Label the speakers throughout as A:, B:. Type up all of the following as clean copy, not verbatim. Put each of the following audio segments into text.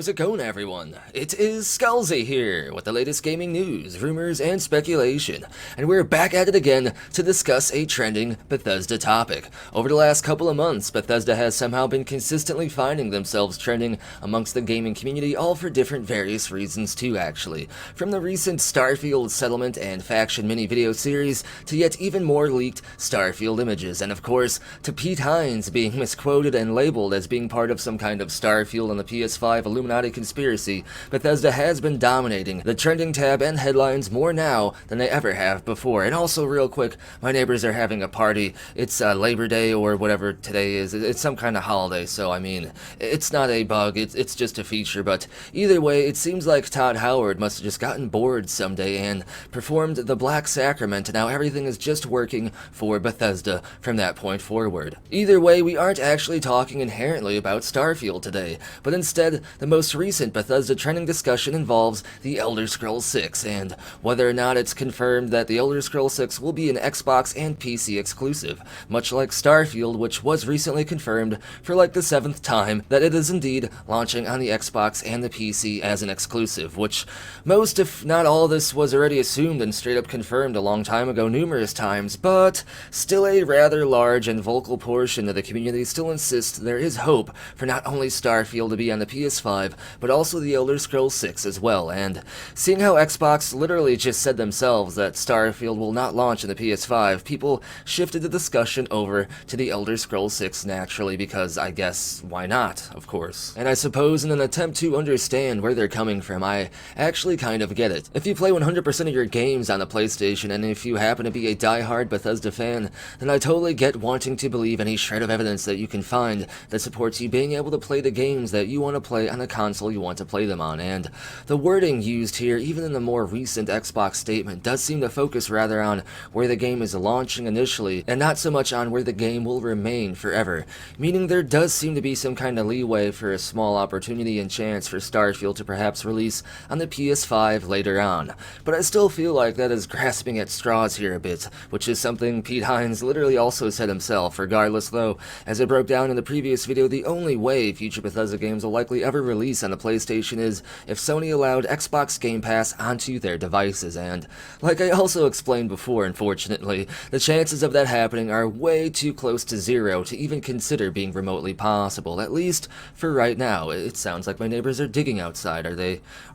A: How's it going, everyone? It is Skullzi here with the latest gaming news, rumors, and speculation, and we're back at it again to discuss a trending Bethesda topic. Over the last couple of months, Bethesda has somehow been consistently finding themselves trending amongst the gaming community, all for different various reasons too, actually. From the recent Starfield settlement and faction mini-video series, to yet even more leaked Starfield images, and of course, to Pete Hines being misquoted and labeled as being part of some kind of Starfield on the PS5 Illuminati conspiracy. Bethesda has been dominating the trending tab and headlines more now than they ever have before. And also, real quick, my neighbors are having a party. It's Labor Day or whatever today is. It's some kind of holiday, so I mean, it's not a bug, it's just a feature. But either way, it seems like Todd Howard must have just gotten bored someday and performed the Black Sacrament, and now everything is just working for Bethesda from that point forward. Either way, we aren't actually talking inherently about Starfield today, but instead, the most recent Bethesda trending discussion involves The Elder Scrolls 6, and whether or not it's confirmed that The Elder Scrolls 6 will be an Xbox and PC exclusive, much like Starfield, which was recently confirmed for like the 7th time that it is indeed launching on the Xbox and the PC as an exclusive, which most, if not all of this, was already assumed and straight up confirmed a long time ago numerous times, but still a rather large and vocal portion of the community still insists there is hope for not only Starfield to be on the PS5, but also The Elder Scrolls 6 as well. And seeing how Xbox literally just said themselves that Starfield will not launch on the PS5, people shifted the discussion over to The Elder Scrolls 6 naturally, because I guess why not, of course. And I suppose in an attempt to understand where they're coming from, I actually kind of get it. If you play 100% of your games on the PlayStation, and if you happen to be a die-hard Bethesda fan, then I totally get wanting to believe any shred of evidence that you can find that supports you being able to play the games that you want to play on the console you want to play them on. And the wording used here, even in the more recent Xbox statement, does seem to focus rather on where the game is launching initially, and not so much on where the game will remain forever, meaning there does seem to be some kind of leeway for a small opportunity and chance for Starfield to perhaps release on the PS5 later on. But I still feel like that is grasping at straws here a bit, which is something Pete Hines literally also said himself. Regardless though, as I broke down in the previous video, the only way future Bethesda games will likely ever release on the PlayStation is if Sony allowed Xbox Game Pass onto their devices, and like I also explained before, unfortunately, the chances of that happening are way too close to zero to even consider being remotely possible, at least for right now. It sounds like my neighbors are digging outside. Are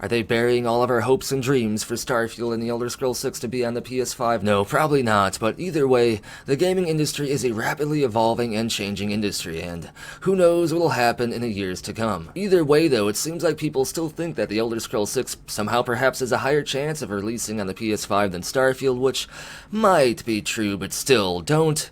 A: they burying all of our hopes and dreams for Starfield and The Elder Scrolls 6 to be on the PS5? No, probably not, but either way, the gaming industry is a rapidly evolving and changing industry, and who knows what will happen in the years to come. Either way though, it seems like people still think that The Elder Scrolls 6 somehow perhaps has a higher chance of releasing on the PS5 than Starfield, which might be true, but still, don't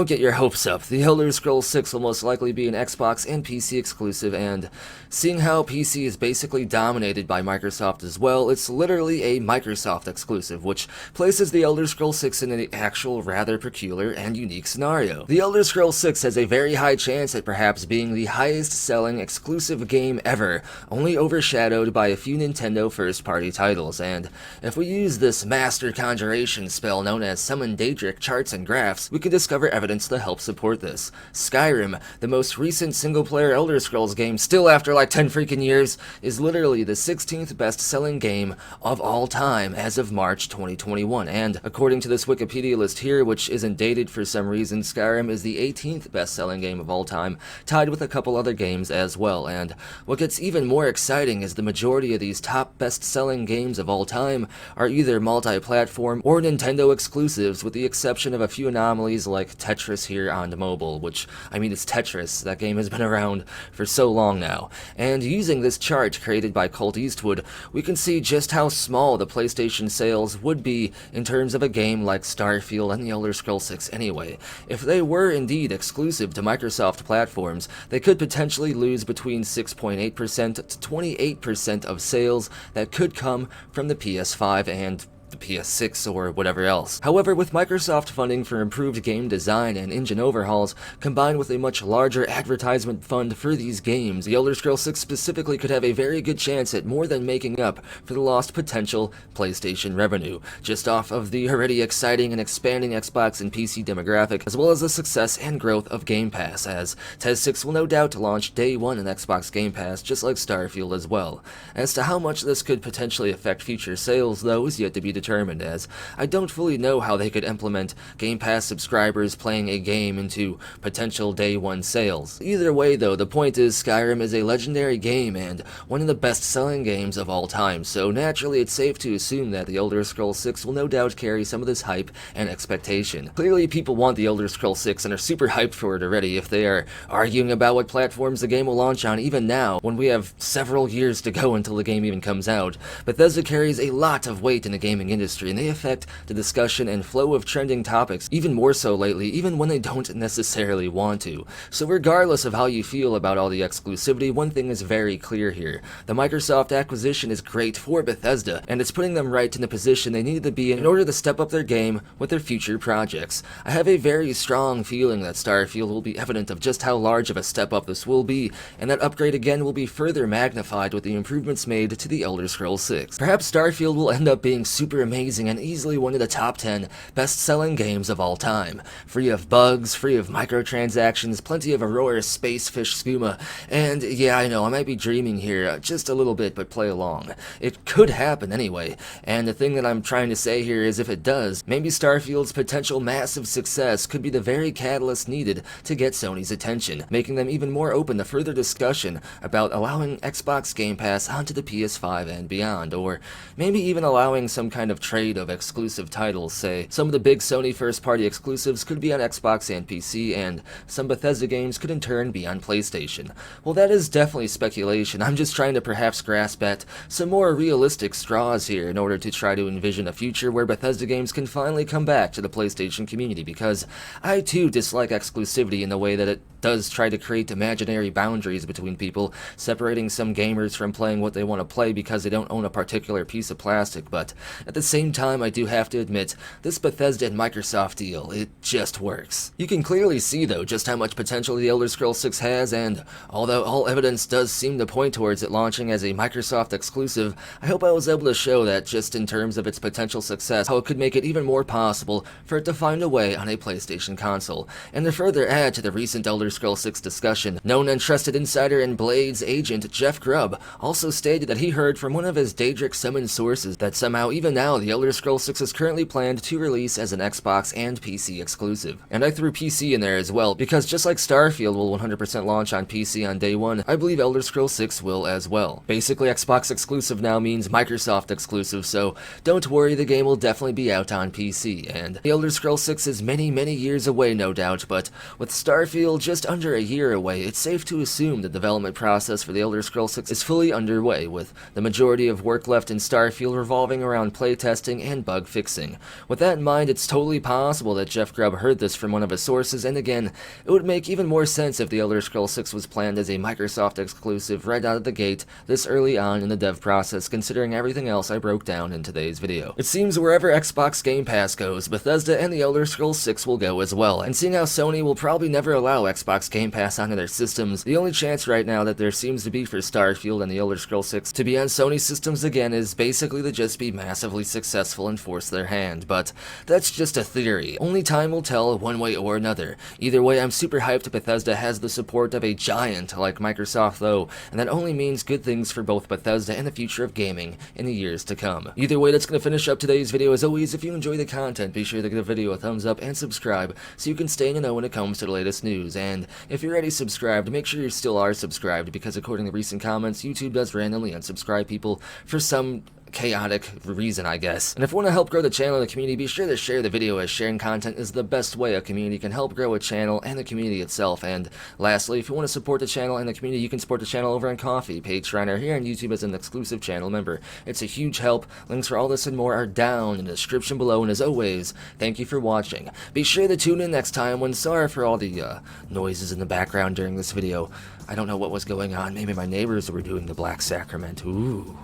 A: get your hopes up. The Elder Scrolls 6 will most likely be an Xbox and PC exclusive, and seeing how PC is basically dominated by Microsoft as well, it's literally a Microsoft exclusive, which places The Elder Scrolls 6 in an actual rather peculiar and unique scenario. The Elder Scrolls 6 has a very high chance at perhaps being the highest selling exclusive game ever, only overshadowed by a few Nintendo first-party titles, and if we use this master conjuration spell known as Summon Daedric charts and graphs, we can discover evidence to help support this. Skyrim, the most recent single-player Elder Scrolls game, still after like 10 freaking years, is literally the 16th best-selling game of all time as of March 2021, and according to this Wikipedia list here, which isn't dated for some reason, Skyrim is the 18th best-selling game of all time, tied with a couple other games as well. And what gets even more exciting is the majority of these top best-selling games of all time are either multi-platform or Nintendo exclusives, with the exception of a few anomalies like Tetris here on mobile, which, I mean, it's Tetris. That game has been around for so long now. And using this chart created by Colt Eastwood, we can see just how small the PlayStation sales would be in terms of a game like Starfield and The Elder Scrolls 6 anyway. If they were indeed exclusive to Microsoft platforms, they could potentially lose between 6.8% to 28% of sales that could come from the PS5 and the PS6 or whatever else. However, with Microsoft funding for improved game design and engine overhauls, combined with a much larger advertisement fund for these games, The Elder Scrolls 6 specifically could have a very good chance at more than making up for the lost potential PlayStation revenue, just off of the already exciting and expanding Xbox and PC demographic, as well as the success and growth of Game Pass, as TES 6 will no doubt launch day one in Xbox Game Pass, just like Starfield as well. As to how much this could potentially affect future sales, though, is yet to be determined, as I don't fully know how they could implement Game Pass subscribers playing a game into potential day one sales. Either way, though, the point is Skyrim is a legendary game and one of the best-selling games of all time, so naturally it's safe to assume that The Elder Scrolls 6 will no doubt carry some of this hype and expectation. Clearly, people want The Elder Scrolls 6 and are super hyped for it already if they are arguing about what platforms the game will launch on even now, when we have several years to go until the game even comes out. Bethesda carries a lot of weight in the gaming industry, and they affect the discussion and flow of trending topics even more so lately, even when they don't necessarily want to. So regardless of how you feel about all the exclusivity, one thing is very clear here. The Microsoft acquisition is great for Bethesda, and it's putting them right in the position they needed to be in order to step up their game with their future projects. I have a very strong feeling that Starfield will be evident of just how large of a step up this will be, and that upgrade again will be further magnified with the improvements made to The Elder Scrolls 6. Perhaps Starfield will end up being super amazing and easily one of the top 10 best-selling games of all time. Free of bugs, free of microtransactions, plenty of Aurora space fish skooma, and yeah, I know, I might be dreaming here just a little bit, but play along. It could happen anyway, and the thing that I'm trying to say here is if it does, maybe Starfield's potential massive success could be the very catalyst needed to get Sony's attention, making them even more open to further discussion about allowing Xbox Game Pass onto the PS5 and beyond, or maybe even allowing some kind of trade of exclusive titles. Say, some of the big Sony first-party exclusives could be on Xbox and PC, and some Bethesda games could in turn be on PlayStation. Well, that is definitely speculation. I'm just trying to perhaps grasp at some more realistic straws here in order to try to envision a future where Bethesda games can finally come back to the PlayStation community, because I too dislike exclusivity in the way that it does try to create imaginary boundaries between people, separating some gamers from playing what they want to play because they don't own a particular piece of plastic. But at the same time, I do have to admit, this Bethesda and Microsoft deal, it just works. You can clearly see, though, just how much potential The Elder Scrolls 6 has, and although all evidence does seem to point towards it launching as a Microsoft exclusive, I hope I was able to show that just in terms of its potential success, how it could make it even more possible for it to find a way on a PlayStation console. And to further add to the recent Elder Scrolls 6 discussion, known and trusted insider and Blade's agent Jeff Grubb also stated that he heard from one of his Daedric summoned sources that somehow even now The Elder Scrolls 6 is currently planned to release as an Xbox and PC exclusive. And I threw PC in there as well, because just like Starfield will 100% launch on PC on day one, I believe Elder Scrolls 6 will as well. Basically, Xbox exclusive now means Microsoft exclusive, so don't worry, the game will definitely be out on PC. And The Elder Scrolls 6 is many years away, no doubt, but with Starfield just under a year away, it's safe to assume the development process for The Elder Scrolls 6 is fully underway, with the majority of work left in Starfield revolving around playtesting and bug fixing. With that in mind, it's totally possible that Jeff Grubb heard this from one of his sources, and again, it would make even more sense if The Elder Scrolls 6 was planned as a Microsoft exclusive right out of the gate this early on in the dev process, considering everything else I broke down in today's video. It seems wherever Xbox Game Pass goes, Bethesda and The Elder Scrolls 6 will go as well, and seeing how Sony will probably never allow Xbox Game Pass onto their systems, the only chance right now that there seems to be for Starfield and The Elder Scrolls 6 to be on Sony systems again is basically to just be massively successful and force their hand, but that's just a theory. Only time will tell one way or another. Either way, I'm super hyped Bethesda has the support of a giant like Microsoft though, and that only means good things for both Bethesda and the future of gaming in the years to come. Either way, that's going to finish up today's video. As always, if you enjoy the content, be sure to give the video a thumbs up and subscribe so you can stay in the know when it comes to the latest news. And if you're already subscribed, make sure you still are subscribed, because according to recent comments, YouTube does randomly unsubscribe people for some chaotic reason, I guess. And if you want to help grow the channel and the community, be sure to share the video, as sharing content is the best way a community can help grow a channel and the community itself. And lastly, if you want to support the channel and the community, you can support the channel over on Ko-fi, Patreon, or here on YouTube as an exclusive channel member. It's a huge help. Links for all this and more are down in the description below, and as always, thank you for watching. Be sure to tune in next time when, sorry for all the noises in the background during this video. I don't know what was going on. Maybe my neighbors were doing the Black Sacrament. Ooh.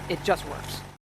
B: It just works.